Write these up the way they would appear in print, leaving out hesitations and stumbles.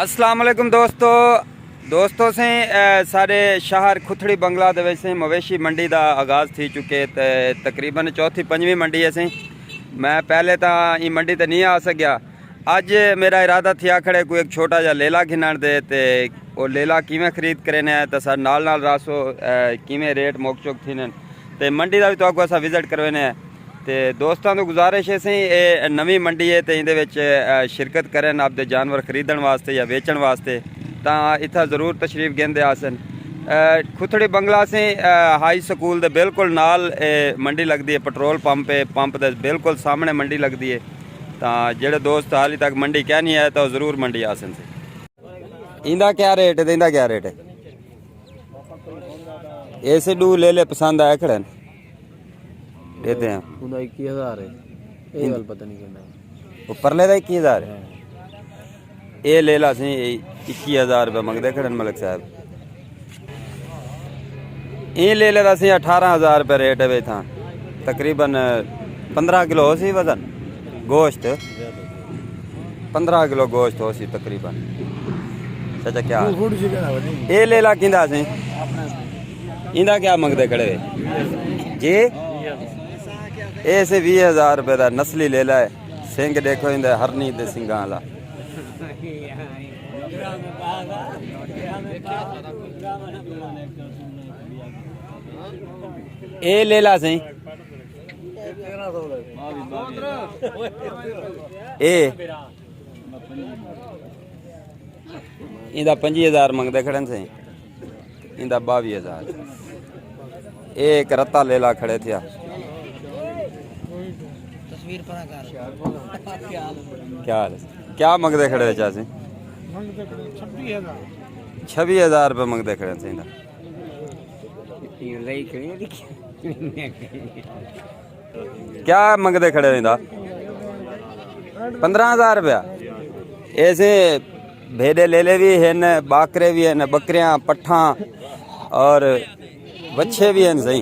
अस्सलाम वालेकुम दोस्तों से सारे शहर खुथड़ी बंगला दे विच मवेशी मंडी का आगाज़ थी चुके तकरीबन चौथी पंजवीं मंडी है। मैं पहले तो ये मंडी ते नहीं आ सकिया। अज मेरा इरादा थी आखड़े कोई एक छोटा जा लेला घिनण दे ते वो लेला किवें खरीद करेने तो सर नाल रासो किवें रेट मोक चुक थी ते मंडी का भी तो असा विजिट करवेने है। तो दोस्तों को गुजारिश है सी ये नवी मंडी है तो ये शिरकत करें आपके जानवर खरीदण वास्ते या वेचण वास्ते तो इतना ज़रूर तशरीफ गेंदे आसन। खुथड़ी बंगला से हाई स्कूल के बिल्कुल नाल मंडी लगती है, पेट्रोल पंप है, पंप के बिल्कुल सामने मंडी लगती है। तो जेडे दोस्त हाली तक मंडी क्या नहीं आए तो ज़रूर मंडी आसन से। इंदा क्या रेट है? इंदा क्या रेट है? ऐसे डू ले ले पसंद आया खड़े देते हैं 21,000 है। ये वाला पता नहीं कितना ऊपर ले 21,000 है। ये ले ला सी 21,000 रुपये मंगते खड़े मलिक साहब। ये ले लेता सी 18,000 रुपये रेट है वे था। तकरीबन 15 किलो हो सी वजन गोश्त, 15 किलो गोश्त हो सी तकरीबन। चाचा क्या ये ले ला किंदा सी? इंदा क्या मंगते खड़े जी? ऐसे 20,000 रुपये का नस्ली ले ला है। सिंह देखो इंदा हरनी दे सिंगा वाला। ये ले ला सही इंदा 25,000 मंगते खड़े सही। इंदा 22,000। एक रत्ता ले ला खड़े थे। क्या हाल है? क्या मंगते खड़े चाचे? 26,000 रुपये मंगते खड़े थे। क्या मंगते खड़े इंदा? 15,000 रुपया। ऐसे भेड़े ले ले भी हैं, बाकरे भी हैं, बकरियां पट्ठा और बच्चे भी हैं सही।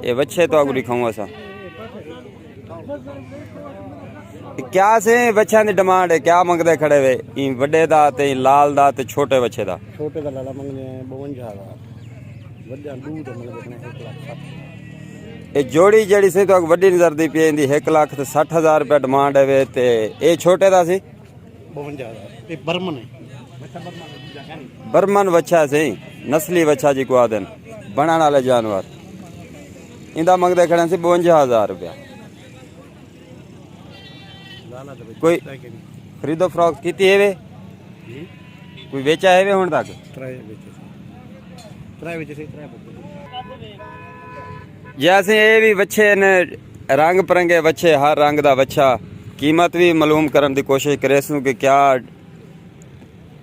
ये बच्चे तो अगू दिखाऊंगा सा। क्या से बच्चों की डिमांड है? क्या मंगते खड़े वे? वड्डे दा ते लाल दा ते छोटे बच्चे दा? छोटे का लाला मंगने 52,000। वड्डा दूध मंगने 1,60,000। ये जोड़ी जड़ी से तो वड्डी नजर दी पी 1,60,000 रुपया डिमांड है वे। ते ये छोटे दा सी 52,000। ये बर्मन है। बर्मन बच्चा से नस्ली बच्चा जी को आदन बनाने वाले जानवर। इंदा मंगते खड़े से 52,000 रुपया। कोई खरीदो फरोख्त की है वे? कोई बेचा है वे हुण तक? जैसे ये भी बच्चे ने रंग बिरंगे बच्चे, हर रंग का बच्चा। कीमत भी मालूम करने की कोशिश करे कि क्या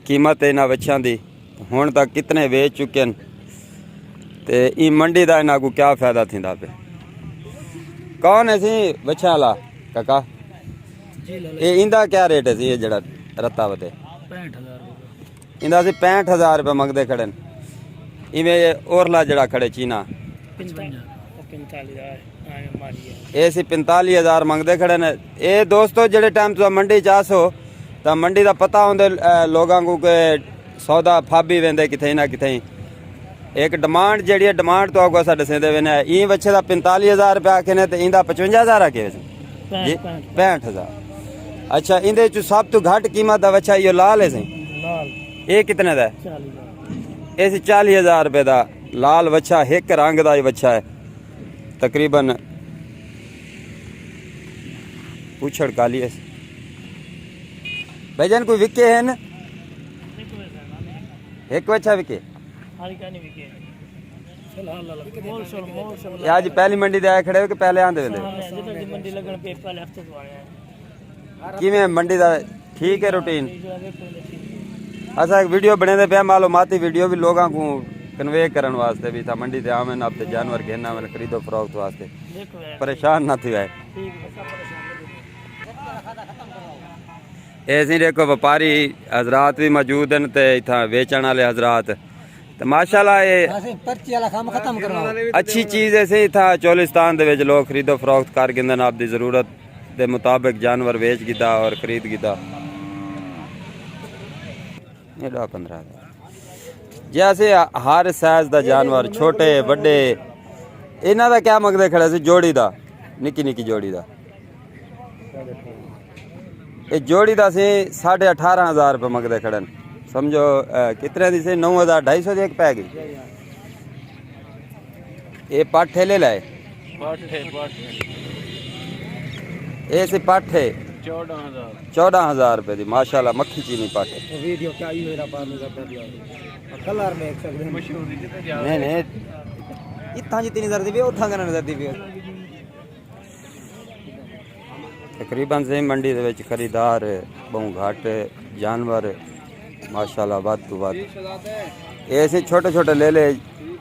कीमत है इन्होंने बच्चों की, हुण तक कितने बेच चुके हैं ते ई मंडी का इन्हों को क्या फायदा थींदा पे। कौन है सी बच्चा वाला काका? ये इंदा क्या रेट है सी? ये जड़ा रत्ता वते 65,000। इंदा सी 65,000 रुपये मंगते खड़े। इवें ओरला जड़ा खड़े चीना 45,000। ये सी 45,000 मंगते खड़े ने। ये दोस्तों जेड़े टाइम तुम मंडी जासो तो मंडी का पता होंगे लोगों को के सौदा फाबी वेंदे कितें ना कितें। एक डिमांड जी है, डिमांड तो अगो अस दसेंदे वे ने। ई बच्चे का 45,000 रुपया आखे ने, इंदा 55,000 आखे जी 65,000। अच्छा, इंदे चो सब तो घट कीमत का बच्चा यो लाल है सही। ये कितने का है? ये 40,000 रुपये का लाल बच्चा, एक रंग का ही बच्चा है। तकरीबन पूछड़ काली है। भाईजान कोई विके है न? एक बच्चा विके? आज पहली मंडी दे आए खड़े हो कि पहले आंदे वेंदे? किवें मंडी दा ठीक है रूटीन? असा एक वीडियो बने दे पे मालूमाती वीडियो भी लोगों को कन्वे करने वास्ते भी था। मंडी से आवन आपते जानवर घेना में खरीदो फरोख्त वास्ते परेशान ना थी। ऐसे देखो व्यापारी हजरात भी मौजूद हैं ते इतना वेचण वाले हजरात। तो माशाल्लाह ये अच्छी चीज़ है। इतना चोलिस्तान दे विच लोग खरीदो फरोख्त कर गिंदन आपकी जरूरत के मुताबिक जानवर बेच गिता और खरीद गिता। ये 10-15 जैसे हर साइज का जानवर छोटे बड़े इन्हों का क्या मंगते खड़े से जोड़ी का निक्की निक्की जोड़ी का ये जोड़ी का से 18,500 रुपये मंगते खड़े समझो कितने दी से 9,250 की एक पै गई ये पाठे ले लाए ये से पाठे 14,000 रुपये दी माशाल्लाह मक्खी चीनी पाठे वीडियो क्या ही मेरा पानी करता दिया कलर में एक सकते नहीं नहीं इतना जितनी जरूरत भी उतना करना जरूरत भी तकरीबन से मंडी दे विच खरीदार बहुत घट जानवर माशाल्लाह वध तो वध ऐसे छोटे छोटे ले ले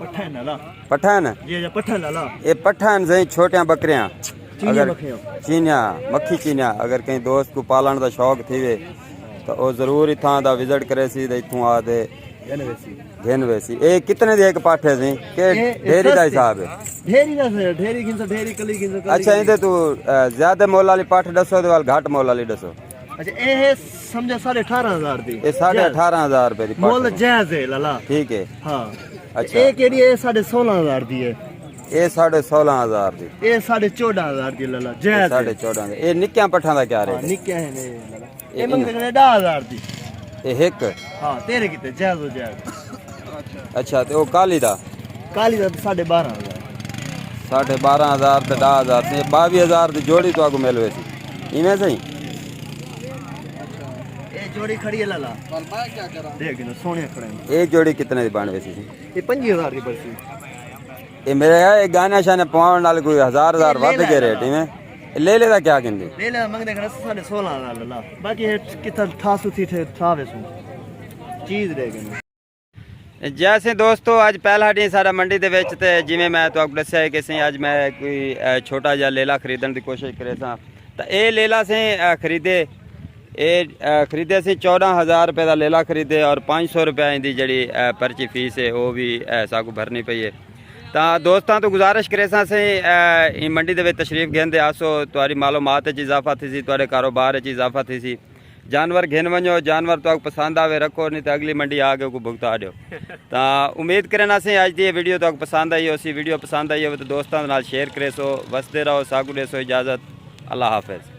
पठान ला पठान ये पठान ला ये पठान से छोटिया बकरियां अगर चीनिया मक्खी चीनिया अगर कहीं दोस्त को पालन का शौक थी वे तो वो जरूर इतना दा विजिट करे सी इतों आ दे घेन वैसी ये कितने दे एक पाठे सी के ढेरी का हिसाब है ढेरी गिनसो ढेरी कली गिनसो अच्छा इधर तू ज्यादा मोल वाली पाठ दसो दे वाल घाट मोल वाली दसो अच्छा ये है समझो 18,500 दी ये 18,500 रुपए दी मोल जायज है लाला ठीक है हाँ अच्छा ये केड़ी है 16,500 दी है ये 16,500 दी ये 14,500 दी लाला जायज 14,500 ये निक्कियां पठा दा क्या रेट निक्के है ने ये मंगते ने 10,000 दी ये एक हाँ तेरे किते जायज हो जायज अच्छा तो वो काली दा काली दा 12,500 12,500 ते 10,000 ते 22,000 दी जोड़ी तो आगू मिलवे सी इवें सही ये जोड़ी खड़ी है लाला क्या करा देख ना सोने खड़े हैं ये जोड़ी कितने दी बनवे सी ये 5,000 की पड़ती ये मेरे ये गाना शाने पावन नाल कोई 1,000 वध के रेट इवें ले लेदा क्या कहंदे ले ले मंगते खड़े 16,500 लाला बाकी है कितना ठासु थी थे ठावे सु चीज रह गई जैसे दोस्तों अज पहला दिन सारा मंडी दे विच ते जिवें मैं तुहानू दस्सिया कि सी अज मैं कोई छोटा जिहा लेला खरीदण दी कोशिश करे सां तां ये लेला से खरीदे ये खरीदे सी 14,000 रुपये का लेला खरीदे और 500 रुपये दी जड़ी पर्ची फीस है वो भी साकू भरनी पई है तो दोस्तों तो गुजारिश करे सां से मंडी दे विच तशरीफ घेंदे आसो तुहारी मालूमात च इजाफा थी सी तुहारे कारोबार च इजाफा थी सी जानवर घेन वञो जानवर तो पसंद आवे रखो नहीं तो अगली मंडी आके को भुगता दियो तो उम्मीद करना से अज की वीडियो तो पसंद आई हो सी वीडियो पसंद आई हो तो दोस्तों नाल शेयर करे सो वसदे रहो साकू दे सो इजाज़त अल्लाह हाफिज़।